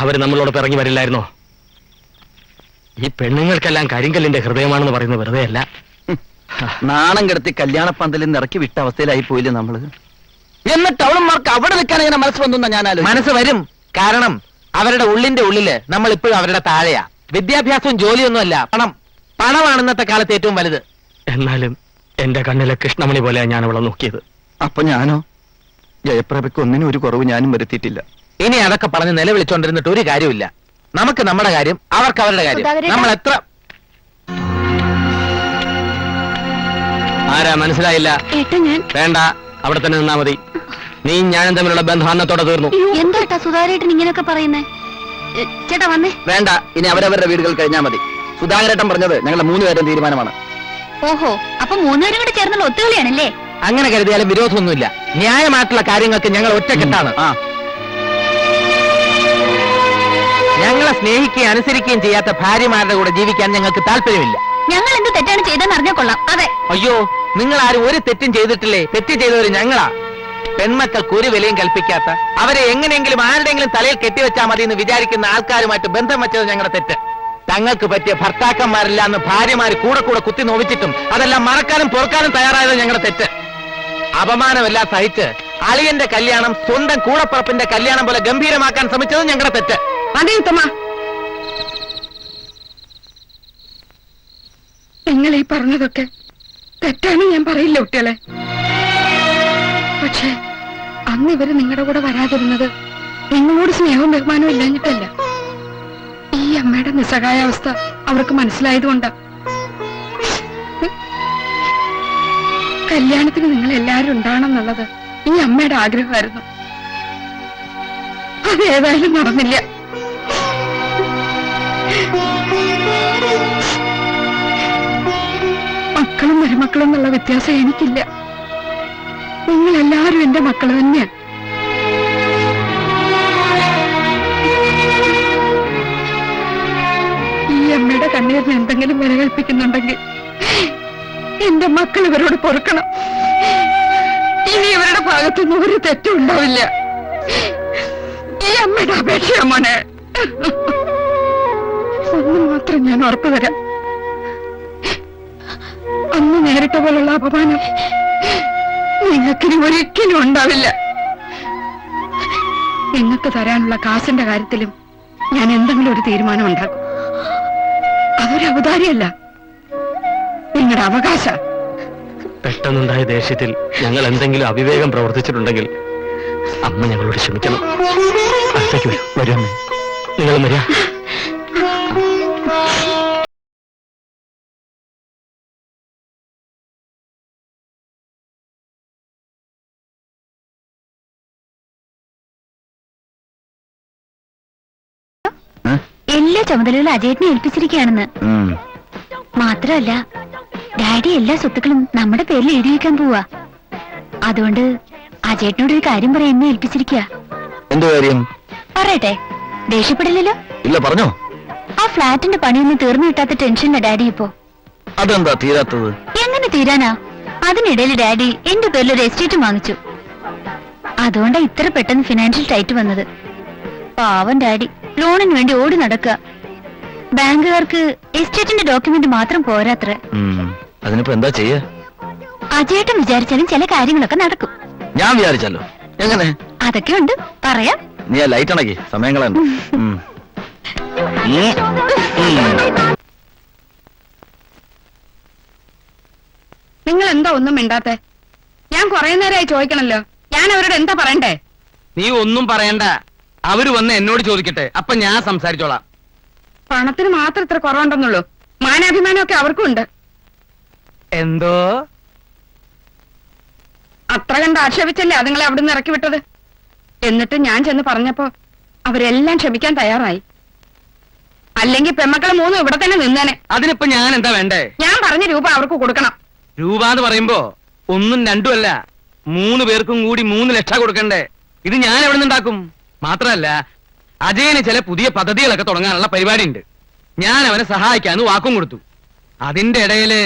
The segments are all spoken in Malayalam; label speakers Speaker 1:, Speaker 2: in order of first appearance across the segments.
Speaker 1: അവർ നമ്മളോട് ഇറങ്ങി വരില്ലായിരുന്നോ? ഈ പെണ്ണുങ്ങൾക്കെല്ലാം കരിങ്കല്ലിന്റെ ഹൃദയമാണെന്ന് പറയുന്നത് വെറുതെ അല്ല.
Speaker 2: നാണം കിടത്തി കല്യാണപ്പന്തലിൽ നിന്ന് ഇറക്കി വിട്ട അവസ്ഥയിലായി പോയില്ലേ നമ്മള്? എന്നിട്ട് അവളന്മാർക്ക് അവിടെ നിൽക്കാൻ ഇങ്ങനെ മനസ്സ് വന്നു? ഞാൻ
Speaker 3: മനസ്സ് വരും. കാരണം അവരുടെ ഉള്ളിന്റെ ഉള്ളില് നമ്മൾ ഇപ്പോഴും അവരുടെ താഴെയാ. വിദ്യാഭ്യാസവും ജോലിയൊന്നും അല്ല, പണം. പണമാണ് ഇന്നത്തെ കാലത്ത് ഏറ്റവും വലുത്.
Speaker 1: എന്നാലും എന്റെ കണ്ണിലെ കൃഷ്ണമണി പോലെയാണ് ഞാൻ അവളെ നോക്കിയത്.
Speaker 2: അപ്പൊ ഞാനോ? ജയപ്രഭയ്ക്ക് ഒന്നിനും ഒരു കുറവ് ഞാനും വരുത്തിയിട്ടില്ല.
Speaker 3: ഇനി അതൊക്കെ പറഞ്ഞ് നിലവിളിച്ചോണ്ടിരുന്നിട്ട് ഒരു കാര്യമില്ല. നമുക്ക് നമ്മുടെ കാര്യം, അവർക്ക് അവരുടെ കാര്യം. നമ്മൾ എത്ര...
Speaker 1: ആരാ മനസ്സിലായില്ല? വേണ്ട, അവിടെ തന്നെ നിന്നാ മതി. നീ ഞാനും തമ്മിലുള്ള ബന്ധം അന്നത്തോടെ തീർന്നു.
Speaker 4: എന്താ സുധാകരേട്ടൻ ഇങ്ങനെയൊക്കെ പറയുന്നേ? ചേട്ടാ വന്നേ.
Speaker 2: വേണ്ട, ഇനി അവരവരുടെ വീടുകൾ കഴിഞ്ഞാൽ മതി. സുധാകരേട്ടൻ പറഞ്ഞത് ഞങ്ങളുടെ 3 പേരും തീരുമാനമാണ്.
Speaker 4: ഓഹോ, അപ്പൊ 3 പേരും കൂടെ ചേർന്നുള്ള ഒത്തുകളിയാണല്ലേ?
Speaker 3: അങ്ങനെ കരുതിയാലും വിരോധമൊന്നുമില്ല. ന്യായമായിട്ടുള്ള കാര്യങ്ങൾക്ക് ഞങ്ങൾ ഒറ്റക്കെട്ടാണ്. ഞങ്ങളെ സ്നേഹിക്കുകയും അനുസരിക്കുകയും ചെയ്യാത്ത ഭാര്യമാരുടെ കൂടെ ജീവിക്കാൻ ഞങ്ങൾക്ക് താല്പര്യമില്ല.
Speaker 4: ഞങ്ങൾ എന്ത് തെറ്റാണ് ചെയ്തെന്ന് അറിഞ്ഞാൽ കൊള്ളാം. അതെ.
Speaker 3: അയ്യോ, നിങ്ങൾ ആരും ഒരു തെറ്റും ചെയ്തിട്ടില്ലേ? തെറ്റ് ചെയ്തവര് ഞങ്ങളാ. പെൺമക്കൾക്ക് ഒരു വിലയും കൽപ്പിക്കാത്ത, അവരെ എങ്ങനെയെങ്കിലും ആരുടെയെങ്കിലും തലയിൽ കെട്ടിവെച്ചാൽ മതി എന്ന് വിചാരിക്കുന്ന ആൾക്കാരുമായിട്ട് ബന്ധം വെച്ചത് ഞങ്ങളുടെ തെറ്റ്. തങ്ങൾക്ക് പറ്റിയ ഭർത്താക്കന്മാരില്ല എന്ന് ഭാര്യമാര് കൂടെ കൂടെ കുത്തി നോവിച്ചിട്ടും അതെല്ലാം മറക്കാനും പൊറുക്കാനും തയ്യാറായത് ഞങ്ങളുടെ തെറ്റ്. അപമാനമെല്ലാം സഹിച്ച് അളിയന്റെ കല്യാണം സ്വന്തം കൂടപ്പുറപ്പിന്റെ കല്യാണം പോലെ ഗംഭീരമാക്കാൻ ശ്രമിച്ചത് ഞങ്ങളുടെ തെറ്റ്.
Speaker 5: അതെ ഉത്തമ, നിങ്ങൾ ഈ പറഞ്ഞതൊക്കെ തെറ്റാണ് ഞാൻ പറയില്ല കുട്ടികളെ. പക്ഷെ അന്ന് ഇവര് നിങ്ങളുടെ കൂടെ വരാതിരുന്നത് നിങ്ങളോട് സ്നേഹവും ബഹുമാനവും ഇല്ലാഞ്ഞിട്ടല്ല. ഈ അമ്മയുടെ നിസ്സഹായാവസ്ഥ അവർക്ക് മനസ്സിലായതുകൊണ്ടാ. കല്യാണത്തിന് നിങ്ങൾ എല്ലാവരും ഉണ്ടാവണം എന്നുള്ളത് ഈ അമ്മയുടെ ആഗ്രഹമായിരുന്നു. അതേതായാലും നടന്നില്ല. മക്കളും മരുമക്കളും എന്നുള്ള വ്യത്യാസം എനിക്കില്ല. നിങ്ങളെല്ലാവരും എന്റെ മക്കൾ തന്നെയാണ്. ഈ അമ്മയുടെ കണ്ണീരിന് എന്തെങ്കിലും വില കൽപ്പിക്കുന്നുണ്ടെങ്കിൽ എന്റെ മക്കൾ ഇവരോട് പൊറുക്കണം. ഇനി ഇവരുടെ ഭാഗത്തുനിന്ന് ഒരു തെറ്റും ഉണ്ടാവില്ല. ഈ അമ്മയുടെ അപേക്ഷയാ മോനെ. ഒന്ന് മാത്രം ഞാൻ ഉറപ്പു തരാം, അന്ന് നേരിട്ട പോലുള്ള അപമാനം നിങ്ങൾക്കിനി ഒരിക്കലും ഉണ്ടാവില്ല. നിങ്ങൾക്ക് തരാനുള്ള കാശിന്റെ കാര്യത്തിലും ഞാൻ എന്തെങ്കിലും ഒരു തീരുമാനം ഉണ്ടാക്കും. അതൊരു ഔദാര്യമല്ല, നിങ്ങളുടെ അവകാശ.
Speaker 1: പെട്ടെന്നുണ്ടായ ദേഷ്യത്തിൽ ഞങ്ങൾ എന്തെങ്കിലും അവിവേകം പ്രവർത്തിച്ചിട്ടുണ്ടെങ്കിൽ അമ്മ ഞങ്ങളോട് ക്ഷമിക്കണം. അടുത്തേക്ക് വരൂ അമ്മേ, നിങ്ങൾ വരിക.
Speaker 4: എല്ലാ ചുമതലകളും അജയേട്ടനെ ഏൽപ്പിച്ചിരിക്കുകയാണെന്ന്. മാത്രമല്ല, ഡാഡി എല്ലാ സ്വത്തുക്കളും നമ്മുടെ പേരിൽ എഴുതി വെക്കാൻ പോവാ. അതുകൊണ്ട് അജയേട്ടനോട് ഒരു കാര്യം പറയാൻ എന്നെ ഏൽപ്പിച്ചിരിക്കുക.
Speaker 2: എന്ത് കാര്യം?
Speaker 4: പറയട്ടെ, ദേഷ്യപ്പെടില്ലല്ലോ?
Speaker 2: ഇല്ല, പറഞ്ഞോ.
Speaker 4: ആ ഫ്ലാറ്റിന്റെ പണിയൊന്നും തീർന്നു കിട്ടാത്ത ടെൻഷന്റെ ഡാഡി ഇപ്പോ.
Speaker 2: അതെന്താ തീരാത്തത്?
Speaker 4: എങ്ങനെ തീരാനാ? അതിനിടയിൽ ഡാഡി എന്റെ പേരിൽ ഒരു എസ്റ്റേറ്റ് വാങ്ങിച്ചു. അതുകൊണ്ടാ ഇത്ര പെട്ടെന്ന് ഫിനാൻഷ്യൽ ടൈറ്റ് വന്നത്. പാവം ഡാഡി ലോണിന് വേണ്ടി ഓടി നടക്കുക. ബാങ്കുകാർക്ക് എസ്റ്റേറ്റിന്റെ ഡോക്യുമെന്റ് മാത്രം പോരാത്ര.
Speaker 2: അതിനിപ്പോ എന്താ ചെയ്യാ?
Speaker 4: അജയേട്ടൻ വിചാരിച്ചാലും ചില കാര്യങ്ങളൊക്കെ നടക്കും.
Speaker 2: ഞാൻ വിചാരിച്ചല്ലോ. എങ്ങനെ?
Speaker 4: അതൊക്കെ ഉണ്ട്, പറയാം.
Speaker 2: നീ ആ ലൈറ്റ് അണക്കി, സമയങ്ങളാണ്.
Speaker 5: നിങ്ങൾ എന്താ ഒന്നും മിണ്ടാത്തെ? ഞാൻ കുറെ നേരമായി ചോദിക്കണല്ലോ. ഞാൻ അവരോട് എന്താ പറയണ്ടേ?
Speaker 3: നീ ഒന്നും പറയണ്ട, അവര് വന്ന് എന്നോട് ചോദിക്കട്ടെ, അപ്പൊ ഞാൻ സംസാരിച്ചോളാം.
Speaker 5: പണത്തിന് മാത്രം ഇത്ര കുറവുണ്ടെന്നുള്ളൂ, മാനാഭിമാനമൊക്കെ അവർക്കും ഉണ്ട്.
Speaker 3: എന്തോ?
Speaker 5: അത്ര കണ്ട് ആക്ഷേപിച്ചല്ലേ അതുങ്ങളെ അവിടുന്ന് ഇറക്കി വിട്ടത്. എന്നിട്ട് ഞാൻ ചെന്ന് പറഞ്ഞപ്പോ അവരെല്ലാം ക്ഷമിക്കാൻ തയ്യാറായി. അല്ലെങ്കിൽ പെമ്മക്കളെ 3 ഇവിടെ തന്നെ നിന്നേനെ.
Speaker 3: അതിനിപ്പോ ഞാൻ എന്താ വേണ്ടേ?
Speaker 5: ഞാൻ പറഞ്ഞ രൂപ അവർക്ക് കൊടുക്കണം.
Speaker 3: രൂപ എന്ന് പറയുമ്പോ 1ഉം 2ഉം അല്ല, 3 പേർക്കും കൂടി 3 ലക്ഷം കൊടുക്കണ്ടേ? ഇത് ഞാൻ എവിടെ നിന്നുണ്ടാക്കും? മാത്രമല്ല, അജയന് ചില പുതിയ പദ്ധതികളൊക്കെ തുടങ്ങാനുള്ള പരിപാടി ഉണ്ട്. ഞാൻ അവനെ സഹായിക്കാന്ന് വാക്കും കൊടുത്തു. അതിന്റെ ഇടയില്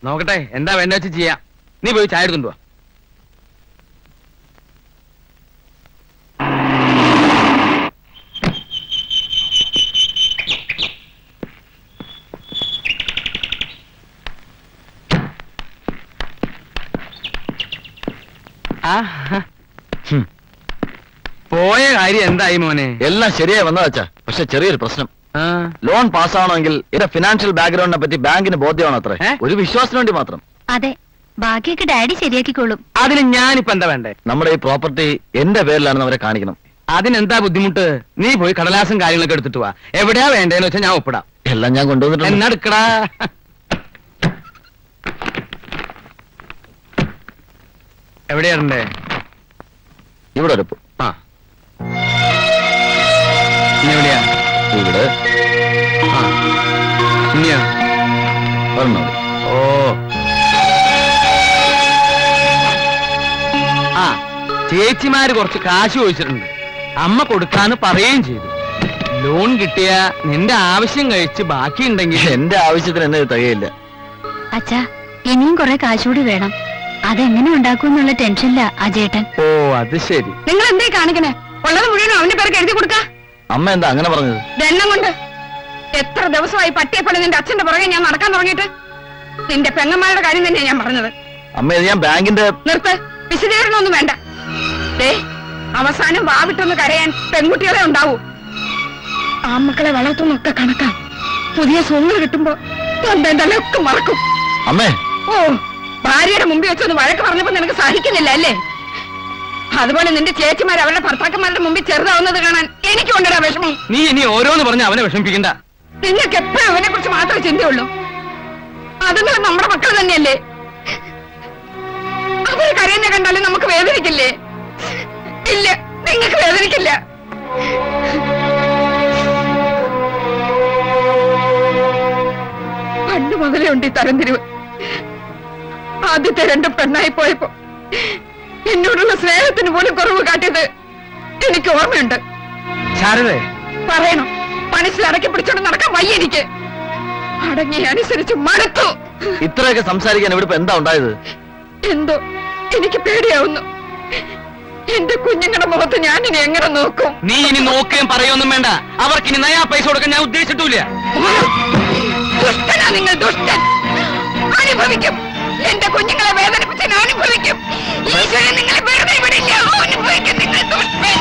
Speaker 3: നോക്കട്ടെ, എന്താ വേണ്ട വെച്ച് ചെയ്യാം. നീ പോയി ചായ എടുത്തുണ്ടോ? പോയ കാര്യം എന്തായി മോനെ?
Speaker 2: എല്ലാം ശരിയായി വന്നതാച്ചാ, പക്ഷെ ചെറിയൊരു പ്രശ്നം. ലോൺ പാസ്സാവണമെങ്കിൽ എന്റെ ഫിനാൻഷ്യൽ ബാക്ക്ഗ്രൗണ്ടിനെ പറ്റി ബാങ്കിന് ബോധ്യമാണോ അത്രേ? ഒരു വിശ്വാസത്തിന് വേണ്ടി മാത്രം.
Speaker 4: അതെ, ബാക്കിയൊക്കെ ഡാഡി ശരിയാക്കിക്കോളും.
Speaker 3: അതിന് ഞാനിപ്പോ എന്താ വേണ്ടേ?
Speaker 2: നമ്മുടെ ഈ പ്രോപ്പർട്ടി എന്റെ പേരിലാണെന്ന് അവരെ കാണിക്കണം.
Speaker 3: അതിനെന്താ ബുദ്ധിമുട്ട്? നീ പോയി കടലാസും കാര്യങ്ങളൊക്കെ എടുത്തിട്ട് വാ. എവിടെയാ വേണ്ടേന്ന് വെച്ചാൽ ഞാൻ ഒപ്പിടാം.
Speaker 2: എല്ലാം ഞാൻ കൊണ്ടുവന്നിട്ടുണ്ട്.
Speaker 3: എന്നാ എടുക്കടാ. എവിടെയാണ്ടേ?
Speaker 2: ഇവിടെ ഒരു
Speaker 3: ആ, ഇനി എവിടെയാ?
Speaker 2: ഇവിടെ
Speaker 3: ആ, ഇനിയാ?
Speaker 2: ഒരെണ്ണം.
Speaker 3: ഓ, ആ, ചേച്ചിമാര് കുറച്ച് കാശ് ചോദിച്ചിട്ടുണ്ട്. അമ്മ കൊടുക്കാന്ന് പറയുകയും ചെയ്തു. ലോൺ കിട്ടിയ നിന്റെ ആവശ്യം കഴിച്ച് ബാക്കിയുണ്ടെങ്കിൽ
Speaker 2: എന്റെ ആവശ്യത്തിന് എന്നെ ഇത് തികയില്ല.
Speaker 4: അച്ഛാ, ഇനിയും കുറെ കാശുകൂടി വേണം. അതെങ്ങനെ ഉണ്ടാക്കുമെന്നുള്ള ടെൻഷനില്ല അജേട്ടൻ.
Speaker 3: ഓ, അത് ശരി.
Speaker 5: നിങ്ങൾ എന്തേ കാണിക്കണേ? ഉള്ളത് മുഴുവനും അവന്റെ പേർക്ക് എഴുതി കൊടുക്ക.
Speaker 2: അമ്മ എന്താ അങ്ങനെ പറഞ്ഞത്?
Speaker 5: ദണ്ണം കൊണ്ട് എത്ര ദിവസമായി പട്ടിയെപ്പണി നിന്റെ അച്ഛന്റെ പുറകെ ഞാൻ നടക്കാൻ തുടങ്ങിയിട്ട്. നിന്റെ പെങ്ങന്മാരുടെ കാര്യം തന്നെയാ ഞാൻ പറഞ്ഞത്.
Speaker 2: അമ്മ ഇത് ഞാൻ ബാങ്കിന്റെ...
Speaker 5: നിർത്ത്, വിശദീകരണമൊന്നും വേണ്ട. ദേ, അവസാനം വാവിട്ടൊന്ന് കരയാൻ പെൺകുട്ടികളെ ഉണ്ടാവൂ. ആമക്കളെ വളർത്തുന്നൊക്കെ കണക്കാം. പുതിയ സോങ്ങൾ കിട്ടുമ്പോ എന്തെല്ലാം മറക്കും.
Speaker 2: അമ്മേ,
Speaker 5: ഓ, ഭാര്യയുടെ മുമ്പിൽ വെച്ചൊന്ന് വഴക്ക് പറഞ്ഞപ്പോ നിനക്ക് സഹിക്കുന്നില്ല അല്ലേ? അതുപോലെ നിന്റെ ചേച്ചിമാർ അവരുടെ ഭർത്താക്കന്മാരുടെ മുമ്പിൽ ചെറുതാവുന്നത് കാണാൻ എനിക്ക് കൊണ്ടിടാ വിഷമം.
Speaker 3: നീ ഇനി ഓരോന്ന് പറഞ്ഞ് അവനെ വിഷമിപ്പിക്കണ്ട.
Speaker 5: നിങ്ങൾക്ക് എപ്പോഴും അവനെ കുറിച്ച് മാത്രമേ ചിന്തയുള്ളൂ. അതുങ്ങൾ നമ്മുടെ മക്കൾ തന്നെയല്ലേ? അവര് കരയുന്ന കണ്ടാലും നമുക്ക് വേദനിക്കില്ലേ? ഇല്ല, നിങ്ങൾക്ക് വേദനിക്കില്ല. പണ്ട് മുതലേ ഉണ്ട് ഈ തരംതിരിവ്. ആദ്യത്തെ രണ്ട് പെണ്ണായി പോയപ്പോ എന്നോടുള്ള സ്നേഹത്തിന് പോലും കുറവ് കാട്ടിയത് എനിക്ക് ഓർമ്മയുണ്ട്.
Speaker 3: ശാരദേ,
Speaker 5: പറയണം, മനസ്സിൽ അടക്കി പിടിച്ചോണ്ട് നടക്കാൻ വയ്യ എനിക്ക്. അടങ്ങി അനുസരിച്ച് മടുത്തു.
Speaker 2: ഇത്രയൊക്കെ സംസാരിക്കാൻ ഇവിടെ ഇപ്പൊ എന്താ ഉണ്ടായത്?
Speaker 5: എന്തോ എനിക്ക് പേടിയാവുന്നു. എന്റെ കുഞ്ഞുങ്ങളുടെ മുഖത്ത് ഞാൻ ഇനി എങ്ങനെ നോക്കും?
Speaker 3: നീ ഇനി നോക്കുകയും പറയൊന്നും വേണ്ട. അവർക്ക് ഇനി നയാ പൈസ കൊടുക്കാൻ ഞാൻ ഉദ്ദേശിച്ചിട്ടില്ല.
Speaker 5: ദുഷ്ടനാ നിങ്ങൾ, ദുഷ്ടൻ. അനുഭവിക്കും. എന്റെ കുഞ്ഞുങ്ങളെ വേദനിപ്പിച്ച് ഞാൻ അനുഭവിക്കും. ഈശ്വരൻ നിങ്ങളെ വെറുതെ വിടില്ല. അനുഭവിക്കും നിങ്ങൾ, ദുഷ്ടൻ.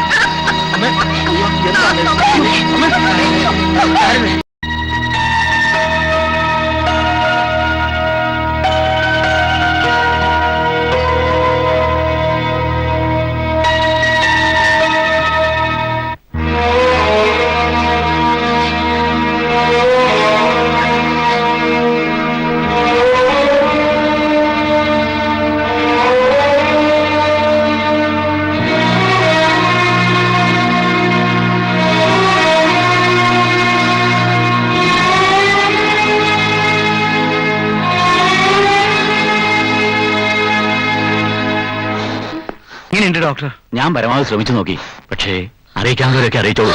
Speaker 3: ഇങ്ങനെയുണ്ട് ഡോക്ടർ.
Speaker 2: ഞാൻ പരമാവധി ശ്രമിച്ചു നോക്കി, പക്ഷേ അറിയിക്കാവുന്നവരൊക്കെ അറിയിച്ചോളൂ.